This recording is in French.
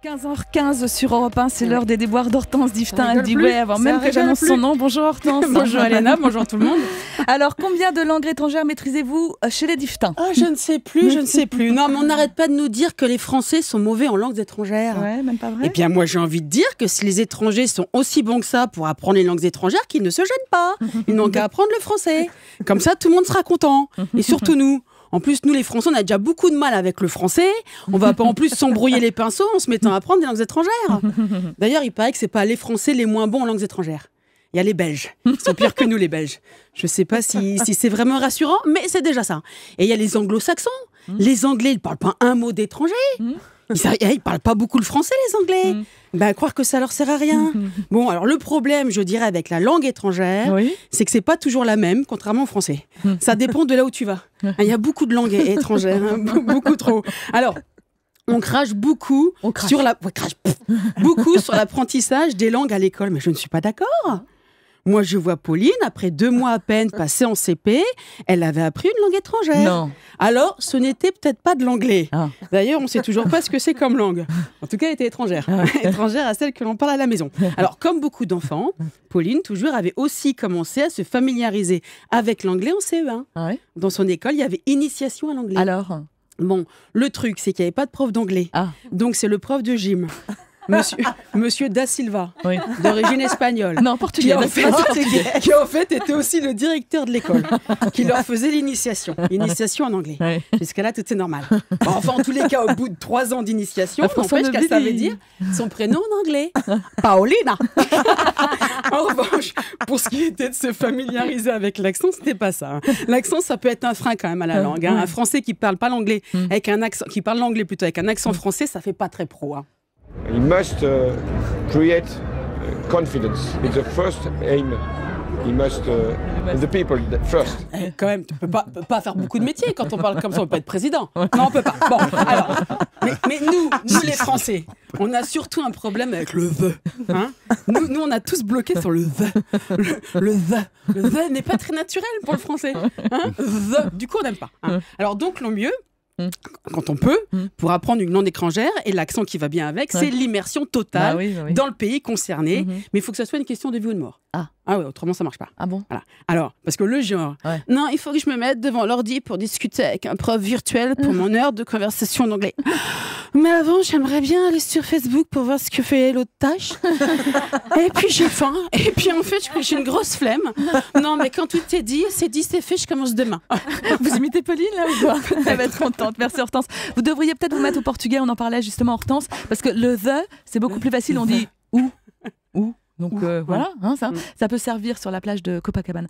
15h15 sur Europe 1, c'est l'heure des déboires d'Hortense Diftin. Elle dit ouais avant même que j'annonce son nom. Bonjour Hortense. Bonjour Elena, bonjour tout le monde. Alors combien de langues étrangères maîtrisez-vous chez les Diftins? Je ne sais plus. Non, mais on n'arrête pas de nous dire que les Français sont mauvais en langues étrangères. Ouais, même pas vrai. Eh bien moi j'ai envie de dire que si les étrangers sont aussi bons que ça pour apprendre les langues étrangères, qu'ils ne se gênent pas. Ils n'ont qu'à apprendre le français. Comme ça tout le monde sera content. Et surtout nous. En plus, nous, les Français, on a déjà beaucoup de mal avec le français. On va pas en plus s'embrouiller les pinceaux en se mettant à apprendre des langues étrangères. D'ailleurs, il paraît que c'est pas les Français les moins bons en langues étrangères. Il y a les Belges. Ils sont pires que nous, les Belges. Je sais pas si c'est vraiment rassurant, mais c'est déjà ça. Et il y a les anglo-saxons. Les Anglais, ils parlent pas un mot d'étranger. Ils parlent pas beaucoup le français, les Anglais. Croire que ça leur sert à rien. Bon, alors le problème, je dirais, avec la langue étrangère, c'est que c'est pas toujours la même, contrairement au français. Ça dépend de là où tu vas. Il y a beaucoup de langues étrangères, beaucoup trop. Alors, on crache beaucoup sur l'apprentissage des langues à l'école, mais je ne suis pas d'accord. Moi, je vois Pauline, après 2 mois à peine passée en CP, elle avait appris une langue étrangère. Non. Alors, ce n'était peut-être pas de l'anglais. D'ailleurs, on ne sait toujours pas ce que c'est comme langue. En tout cas, elle était étrangère. Étrangère à celle que l'on parle à la maison. Alors, comme beaucoup d'enfants, Pauline, toujours, avait aussi commencé à se familiariser avec l'anglais en CE1. Ah ouais. Dans son école, il y avait initiation à l'anglais. Alors Bon, le truc, c'est qu'il n'y avait pas de prof d'anglais. Donc, c'est le prof de gym. Monsieur Da Silva, d'origine espagnole. Non, portugais. Qui en fait était aussi le directeur de l'école, qui leur faisait l'initiation en anglais. Jusqu'à là, tout est normal. Enfin, en tous les cas, au bout de 3 ans d'initiation, n'empêche qu'elle savait dire son prénom en anglais. Paolina. En revanche, pour ce qui était de se familiariser avec l'accent, c'était pas ça. L'accent, ça peut être un frein quand même à la langue. Un Français qui parle pas l'anglais avec un accent, qui parle l'anglais plutôt avec un accent français, ça fait pas très pro. You must create confidence. It's the first aim. You must the people first. Quand même, tu peux pas faire beaucoup de métiers quand on parle comme ça. On peut pas être président. Non, on peut pas. Bon, alors, mais nous les Français, on a surtout un problème avec le the. Nous, on a tous bloqué sur le the. Le the. Le the n'est pas très naturel pour le français. The. Du coup, on n'aime pas. Alors donc, le mieux, quand on peut, pour apprendre une langue étrangère, et l'accent qui va bien avec, c'est l'immersion totale dans le pays concerné. Mais il faut que ça soit une question de vie ou de mort. Ah ouais, autrement ça marche pas. Ah bon? Voilà. Alors, parce que le genre, non, il faut que je me mette devant l'ordi pour discuter avec un prof virtuel pour mon heure de conversation en anglais. Mais avant, j'aimerais bien aller sur Facebook pour voir ce que fait l'autre tâche. Et puis j'ai faim. Et puis en fait, j'ai une grosse flemme. Non, mais quand tout est dit, c'est fait, je commence demain. Vous imitez Pauline là ou quoi? Elle va être contente. Merci Hortense. Vous devriez peut-être vous mettre au portugais, on en parlait justement Hortense, parce que le the, c'est beaucoup plus facile, on dit où. Donc voilà, ça peut servir sur la plage de Copacabana.